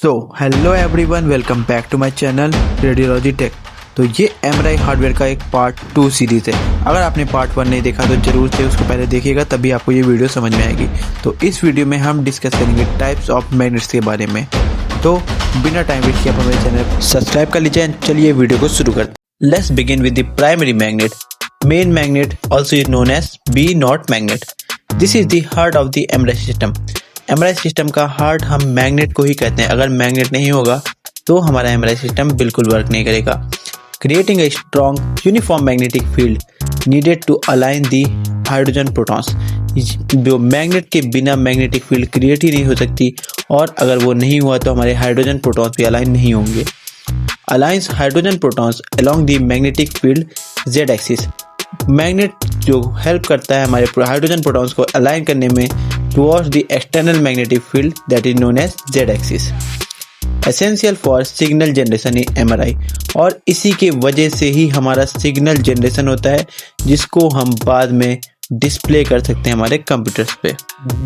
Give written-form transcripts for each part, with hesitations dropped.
Hello everyone, welcome back to my channel radiology tech. तो ये MRI hardware का एक पार्ट 2 सीरीज़ है। अगर आपने पार्ट 1 नहीं देखा तो जरूर से उसको पहले देखिएगा, तभी आपको ये वीडियो समझ में आएगी। तो इस वीडियो में हम डिस्कस करेंगे टाइप्स ऑफ मैग्नेट्स के बारे में। तो बिना टाइम वेस्ट किए आप हमारे चैनल सब्सक्राइब कर लीजिए। चलिए वीडियो को शुरू करते हैं। Let's begin with the primary magnet. Main magnet also is known as B not magnet. This is the heart of the MRI system. MRI system का हार्ट हम मैग्नेट को ही कहते हैं। अगर मैग्नेट नहीं होगा तो हमारा एमआरआई सिस्टम बिल्कुल वर्क नहीं करेगा। Creating a strong uniform magnetic field needed to align the hydrogen protons. जो मैग्नेट के बिना मैग्नेटिक फील्ड क्रिएट ही नहीं हो सकती, और अगर वो नहीं हुआ तो हमारे हाइड्रोजन प्रोटॉन्स भी अलाइन नहीं होंगे। Aligns hydrogen protons along the magnetic field Z axis. Magnet जो हेल्प करता है हमारे हाइड्रोजन प्रोटॉन्स को अलाइन करने में towards the external magnetic field that is known as z-axis, essential for signal generation in MRI। और इसी के वजह से ही हमारा सिग्नल जनरेशन होता है, जिसको हम बाद में डिस्प्ले कर सकते हैं हमारे कंप्यूटर्स पे।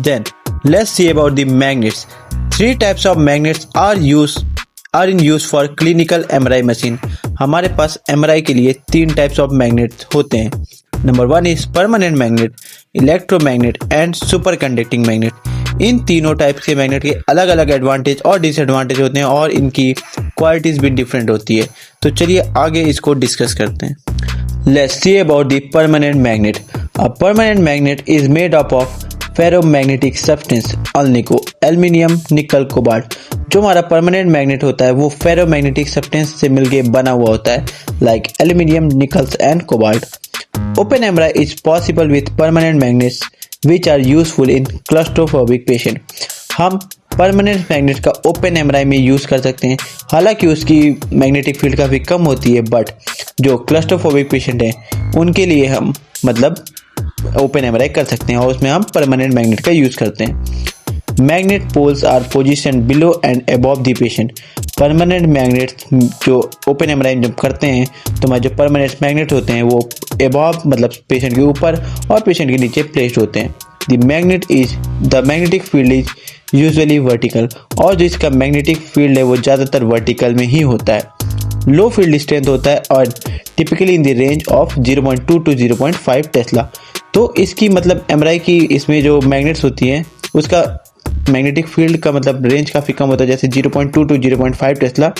Then let's see about the magnets। Three types of magnets are in use for clinical MRI machine। हमारे पास MRI के लिए 3 टाइप्स ऑफ मैग्नेट होते हैं। Number 1 is permanent magnet, electromagnet and super conducting magnet. इन तीनों types के magnet के अलग अलग एडवांटेज और डिसएडवांटेज होते हैं, और इनकी क्वालिटीज भी डिफरेंट होती है। तो चलिए आगे इसको डिस्कस करते हैं। Let's see about the permanent magnet. A permanent magnet is made up of ferromagnetic substance alnico, aluminium, निकल, कोबाल्ट। जो हमारा परमानेंट मैग्नेट होता है वो फेरोमैग्नेटिक सब्सटेंस से मिलके बना हुआ होता है, like aluminium, Nicholls and cobalt. Open MRI is possible with permanent magnets which are useful in claustrophobic patient। हम परमानेंट मैग्नेट का ओपन एमआरआई में यूज़ कर सकते हैं। हालांकि उसकी मैग्नेटिक फील्ड काफ़ी कम होती है, बट जो क्लस्ट्रोफोबिक पेशेंट हैं उनके लिए हम मतलब ओपन एमआरआई कर सकते हैं, और उसमें हम परमानेंट मैग्नेट का यूज़ करते हैं। Magnet poles are position below and above the patient. Permanent magnet जो ओपन एमआरआई जब करते हैं तो हमारे जो परमानेंट मैग्नेट होते हैं वो अबव मतलब पेशेंट के ऊपर और पेशेंट के नीचे प्लेस्ड होते हैं। The magnetic field is usually vertical. और जो इसका मैग्नेटिक फील्ड है वो ज़्यादातर वर्टिकल में ही होता है। लो फील्ड स्ट्रेंथ होता है और typically in the range of 0.2 to 0.5 Tesla. तो इसकी मतलब एमआरआई की इसमें जो मैग्नेट्स होती हैं उसका मैग्नेटिक फील्ड का मतलब रेंज काफ़ी कम होता है, जैसे 0.2 to 0.5 टेस्ला,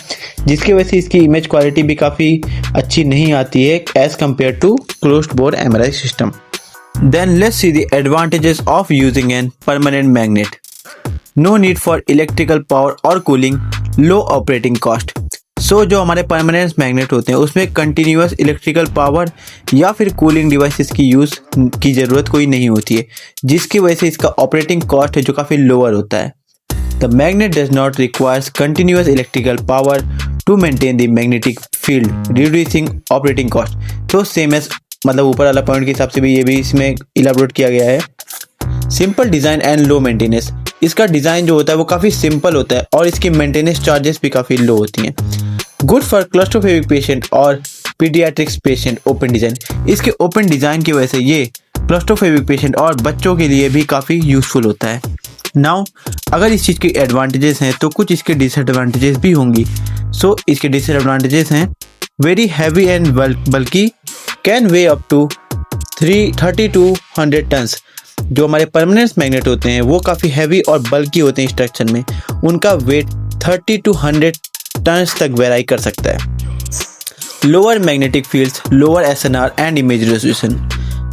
जिसकी वजह से इसकी इमेज क्वालिटी भी काफ़ी अच्छी नहीं आती है as compare to closed bore MRI system. Then let's see the advantages of using an permanent magnet. No need for electrical power और cooling, low operating cost. So जो हमारे परमानेंट मैग्नेट होते हैं उसमें कंटिन्यूअस इलेक्ट्रिकल पावर या फिर cooling devices की use की ज़रूरत कोई नहीं होती है, जिसकी वजह से इसका ऑपरेटिंग कॉस्ट है जो काफ़ी लोअर होता है। The magnet does not requires continuous electrical power to maintain the magnetic field, reducing operating cost. तो सेम एज मतलब ऊपर वाला पॉइंट के हिसाब से भी ये भी इसमें इलाबोरेट किया गया है। Simple design and low maintenance. इसका डिज़ाइन जो होता है वो काफ़ी सिंपल होता है और इसकी मेंटेनेंस चार्जेस भी काफ़ी लो होती हैं। गुड फॉर क्लस्ट्रोफोबिक पेशेंट और पीडियाट्रिक्स पेशेंट। ओपन डिज़ाइन, इसके ओपन डिज़ाइन की वजह से ये क्लस्ट्रोफोबिक पेशेंट और बच्चों के लिए भी काफ़ी यूज़फुल होता है। नाउ अगर इस चीज़ के एडवांटेजेस हैं तो कुछ इसके डिसएडवांटेजेस भी होंगी। सो इसके डिसएडवांटेजेस हैं very heavy and bulky, can weigh up to 30 to 100 tons. जो हमारे परमानेंट मैग्नेट होते हैं वो काफ़ी हैवी और बल्कि होते हैं स्ट्रक्चर में, उनका वेट 30 to 100 टन्स तक वेराई कर सकता है। Lower magnetic fields, lower SNR and image resolution.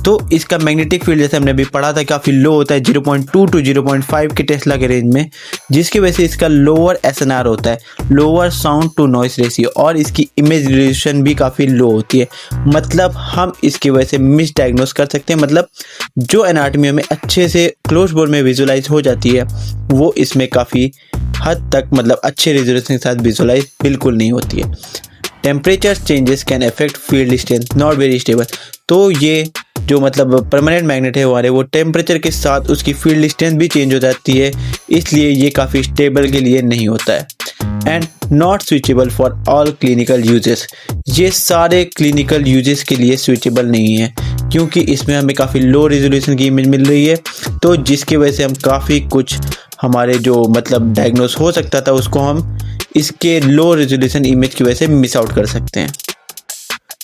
तो इसका मैग्नेटिक फील्ड जैसे हमने अभी पढ़ा था काफ़ी लो होता है, 0.2 to 0.5 के टेस्ला के रेंज में, जिसकी वजह से इसका लोअर एसएनआर होता है, lower sound to noise ratio, और इसकी इमेज रेजोल्यूशन भी काफ़ी लो होती है। मतलब हम इसकी वजह से मिस डायग्नोस कर सकते हैं, मतलब जो एनाटमी में अच्छे से क्लोज बोर में विजुलाइज हो जाती है वो इसमें काफ़ी हद तक मतलब अच्छे रेजोल्यूशन के साथ विजुलाइज बिल्कुल नहीं होती है। Temperature changes can affect field strength, not very stable. तो ये जो मतलब परमानेंट मैग्नेट है हमारे वो टेम्परेचर के साथ उसकी फील्ड स्ट्रेंथ भी चेंज हो जाती है, इसलिए ये काफ़ी स्टेबल के लिए नहीं होता है। And not switchable for all clinical uses. ये सारे क्लिनिकल यूजेस के लिए स्विचेबल नहीं है, क्योंकि इसमें हमें काफ़ी लो रेजोल्यूशन की इमेज मिल रही है, तो जिसकी वजह से हम काफ़ी कुछ हमारे जो मतलब डायग्नोस हो सकता था उसको हम इसके लो रेजोल्यूशन इमेज की वजह से मिस आउट कर सकते हैं।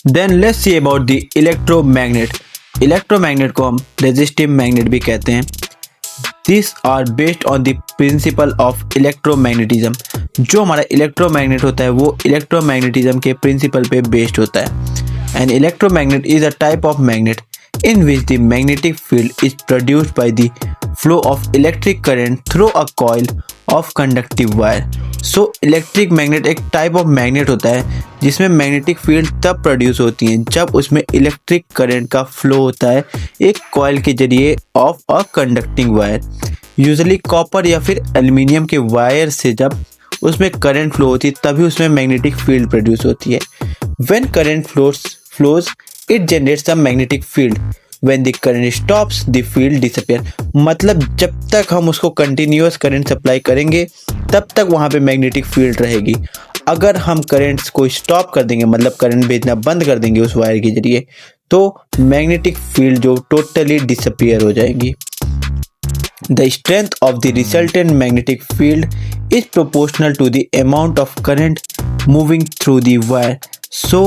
Then let's see about the electromagnet. Electromagnet को हम रेजिस्टिव मैग्नेट भी कहते हैं। This are based on the principle of electromagnetism. जो हमारा इलेक्ट्रोमैग्नेट होता है वो इलेक्ट्रोमैग्नेटिज्म के प्रिंसिपल पे बेस्ड होता है। An electromagnet is a type of magnet in which the magnetic field is produced by the flow of electric current through a coil of conductive wire. So electric magnet एक type of magnet होता है जिसमें magnetic field तब produce होती है जब उसमें electric current का फ्लो होता है एक कॉइल के जरिए of a conducting wire, usually copper या फिर एल्युमिनियम के वायर से। जब उसमें करंट फ्लो होती है तभी उसमें मैग्नेटिक फील्ड प्रोड्यूस होती है। When current flows it generates a magnetic field. When the current stops the field disappear. मतलब जब तक हम उसको कंटिन्यूअस करंट सप्लाई करेंगे तब तक वहाँ पे मैग्नेटिक फील्ड रहेगी। अगर हम करंट्स को स्टॉप कर देंगे मतलब करंट भेजना बंद कर देंगे उस वायर के जरिए तो मैग्नेटिक फील्ड जो टोटली डिसअपियर हो जाएगी। The strength of the resultant magnetic field is proportional to the amount of current moving through the wire. So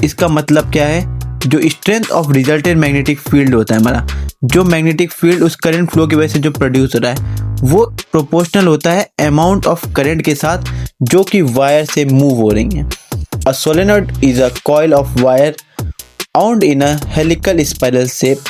इसका मतलब क्या है, जो strength of resultant magnetic field होता है हमारा, जो मैग्नेटिक फील्ड उस करंट फ्लो की वजह से जो प्रोड्यूस हो रहा है वो प्रोपोर्शनल होता है अमाउंट ऑफ करंट के साथ जो कि वायर से मूव हो रही है। A solenoid is a coil of wire wound in a helical spiral shape.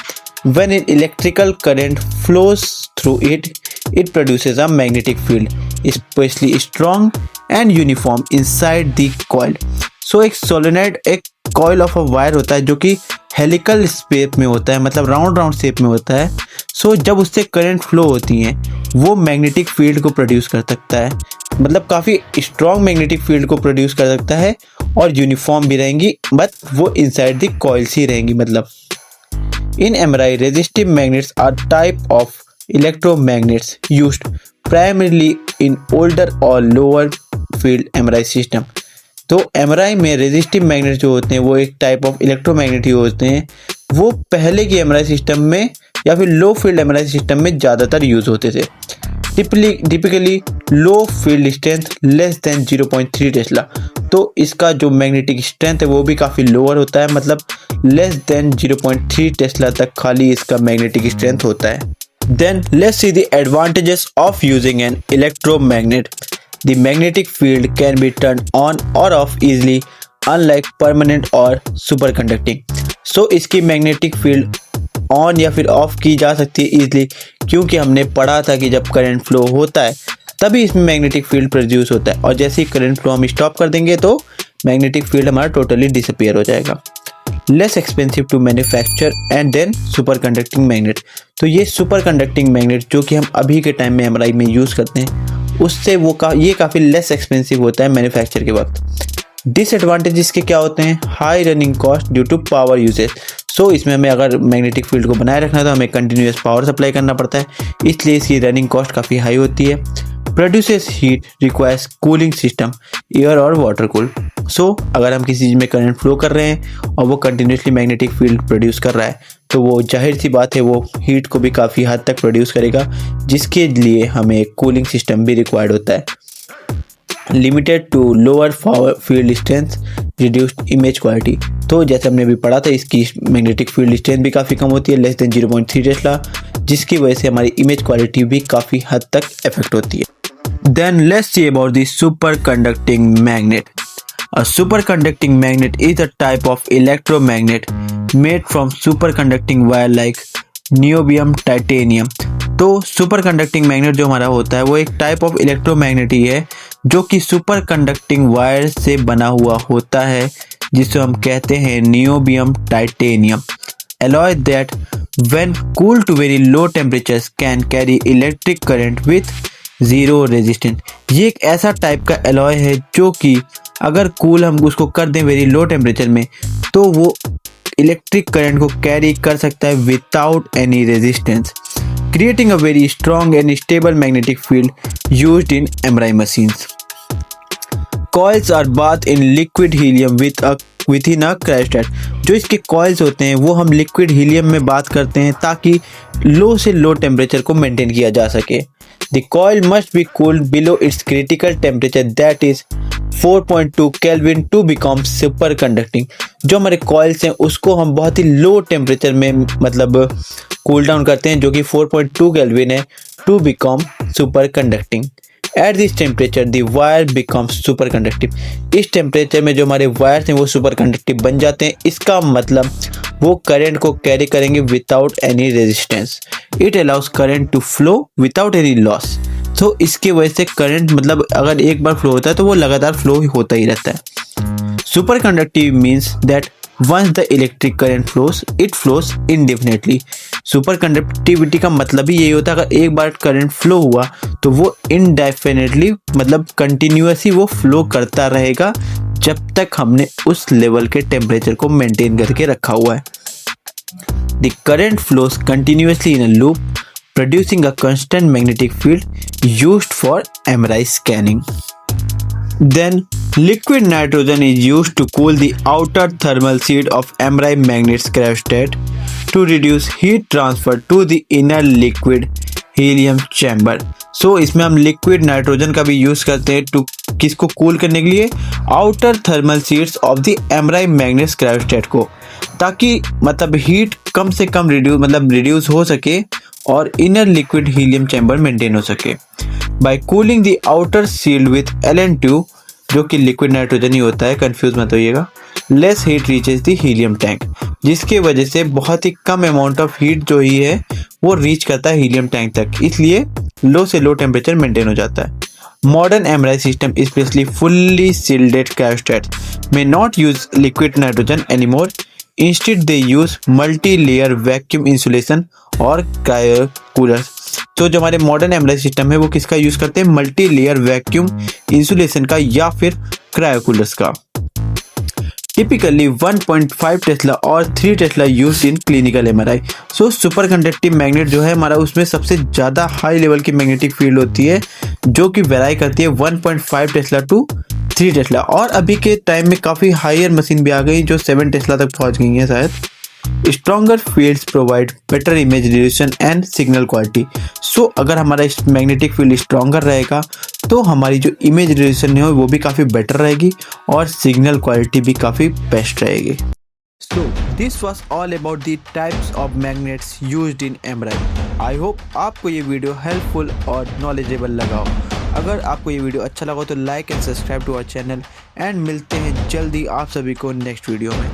When an electrical current flows through it, it produces a magnetic field, especially strong and uniform inside the coil. So एक solenoid एक coil of a wire होता है जो कि helical shape में होता है, मतलब राउंड शेप में होता है। सो जब उससे करंट फ्लो होती हैं वो मैग्नेटिक फील्ड को प्रोड्यूस कर सकता है, मतलब काफ़ी स्ट्रॉन्ग मैग्नेटिक फील्ड को प्रोड्यूस कर सकता है और यूनिफॉर्म भी रहेंगी, बट वो इनसाइड द कॉइल्स ही रहेंगी। मतलब in MRI resistive magnets are type of electromagnets used primarily in older और लोअर फील्ड एमआरआई सिस्टम। तो एमआरआई में रेजिस्टिव मैग्नेट जो होते हैं वो एक टाइप ऑफ इलेक्ट्रोमैग्नेट ही होते हैं। वो पहले की एमआरआई सिस्टम में या फिर लो फील्ड एमआरआई सिस्टम में ज़्यादातर यूज होते थे। Typically low field strength less than 0.3 tesla. तो इसका जो मैग्नेटिक स्ट्रेंथ है वो भी काफ़ी लोअर होता है, मतलब लेस देन 0.3 टेस्ला तक खाली इसका मैग्नेटिक स्ट्रेंथ होता है। Then let's see the advantages of using an electromagnet. The magnetic field can be turned on or off easily, unlike permanent और superconducting. So इसकी मैग्नेटिक फील्ड ऑन या फिर of की जा सकती है इजीली, क्योंकि हमने पढ़ा था कि जब करंट फ्लो होता है तभी इसमें मैग्नेटिक फील्ड प्रोड्यूस होता है, और जैसे ही करंट फ्लो हम स्टॉप कर देंगे तो मैग्नेटिक फील्ड हमारा टोटली डिसअपियर हो जाएगा। Less expensive to manufacture and then super conducting magnet. तो ये सुपर कंडक्टिंग मैग्नेट जो कि हम अभी के टाइम में एमआरआई में यूज़ करते हैं उससे ये काफ़ी लेस एक्सपेंसिव होता है मैन्युफैक्चर के वक्त। डिसएडवांटेज इसके क्या होते हैं, high running cost due to power usage. So इसमें हमें अगर मैग्नेटिक फील्ड को बनाए रखना है तो हमें कंटिन्यूस पावर सप्लाई करना पड़ता है, इसलिए इसकी रनिंग कॉस्ट काफ़ी हाई होती है। Produces heat requires cooling system, air और वाटर कूल। सो अगर हम किसी चीज़ में करंट फ्लो कर रहे हैं और वो कंटिन्यूसली मैग्नेटिक फील्ड प्रोड्यूस कर रहा है तो वो जाहिर सी बात है वो हीट को भी काफ़ी हद तक प्रोड्यूस करेगा, जिसके लिए हमें एक कूलिंग सिस्टम भी रिक्वायर्ड होता है। Limited to lower field strength, reduced image quality. तो जैसे हमने अभी पढ़ा था इसकी मैग्नेटिक फील्ड स्ट्रेंथ भी काफ़ी कम होती है, लेस देन 0.3 टेस्ला, जिसकी वजह से हमारी इमेज क्वालिटी भी काफ़ी हद तक इफेक्ट होती है। Then let's see about the superconducting magnet. A superconducting magnet is a type of electromagnet made from superconducting wire like niobium titanium. तो सुपरकंडक्टिंग मैग्नेट जो हमारा होता है वो एक टाइप ऑफ इलेक्ट्रोमैग्नेट ही है जो कि सुपरकंडक्टिंग वायर से बना हुआ होता है, जिसे हम कहते हैं niobium titanium. alloy that when cooled to very low temperatures can carry electric current with zero resistant. ये एक ऐसा टाइप का एलॉय है जो कि अगर कूल हम उसको कर दें वेरी लो टेम्परेचर में तो वो इलेक्ट्रिक करंट को कैरी कर सकता है without any resistance, creating a very strong and stable magnetic field used in MRI machines. Coils are bath in liquid helium within a cryostat. जो इसके coils होते हैं वो हम लिक्विड हीलियम में बात करते हैं ताकि लो से लो टेम्परेचर को मेंटेन किया जा सके। The coil must be cooled below its critical temperature, that is 4.2 Kelvin to become superconducting। जो हमारे कॉइल्स हैं उसको हम बहुत ही लो टेम्परेचर में मतलब कूल डाउन करते हैं, जो कि 4.2 केल्विन है, to become super conducting. At this temperature the wire becomes super conductive. इस टेम्परेचर में जो हमारे वायर्स हैं वो सुपर कंडक्टिव बन जाते हैं। इसका मतलब वो करंट को कैरी करेंगे without any resistance. It allows current to flow without any loss. तो इसकी वजह से करंट मतलब अगर एक बार फ्लो होता है तो वो लगातार फ्लो होता ही रहता है। Super conductive means that once the electric current flows it flows indefinitely। Super conductivity का मतलब ही यही होता है, अगर एक बार करंट फ्लो हुआ तो वो इनडेफिनेटली मतलब कंटिन्यूअसली वो फ्लो करता रहेगा जब तक हमने उस लेवल के टेम्परेचर को मेंटेन करके रखा हुआ है। The current flows continuously in a loop producing a constant magnetic field used for MRI scanning। Then liquid nitrogen is used to cool the outer thermal sheet of MRI magnet cryostat to reduce heat transfer to the inner liquid helium chamber। So इसमें हम liquid nitrogen का भी use करते हैं to किसको cool करने के लिए, outer thermal sheets of the MRI magnet cryostat को, ताकि मतलब हीट कम से कम रिड्यूस हो सके और inner liquid helium chamber maintain हो सके। By cooling the outer sealed with Ln2, जो कि लिक्विड नाइट्रोजन ही होता है, कंफ्यूज मत होइएगा, less heat reaches the helium tank, जिसके वजह से बहुत ही कम अमाउंट ऑफ हीट जो ही है वो रीच करता है हीलियम टैंक तक, इसलिए लो से लो टेम्परेचर मेंटेन हो जाता है। Modern MRI system, especially fully shielded cryostats, may not use liquid nitrogen anymore. Instead, they use multi-layer vacuum insulation और cryocoolers। तो जो हमारे मॉडर्न एमआरआई सिस्टम है वो किसका यूज करते हैं, मल्टी लेयर वैक्यूम इंसुलेशन का या फिर क्रायोकूलर्स का। Typically 1.5 टेस्ला और 3 Tesla use in clinical MRI. So super conductive magnet जो है हमारा, उसमें सबसे ज़्यादा हाई लेवल की मैग्नेटिक फील्ड होती है जो कि वेराई करती है 1.5 टेस्ला टू 3 टेस्ला। और अभी के टाइम में काफ़ी हायर मशीन भी आ गई जो 7 टेस्ला तक पहुंच गई हैं शायद। Stronger fields provide better image radiation and signal quality. So अगर हमारा मैग्नेटिक फील्ड स्ट्रॉन्गर रहेगा तो हमारी जो इमेज रेडिएशन है वो भी काफ़ी बेटर रहेगी और सिग्नल क्वालिटी भी काफ़ी बेस्ट रहेगी। So this was all about the types of magnets used in MRI. I hope आपको ये वीडियो हेल्पफुल और नॉलेजेबल लगा हो। अगर आपको ये वीडियो अच्छा लगा तो like and subscribe to our channel and मिलते हैं जल्दी आप सभी को नेक्स्ट वीडियो में।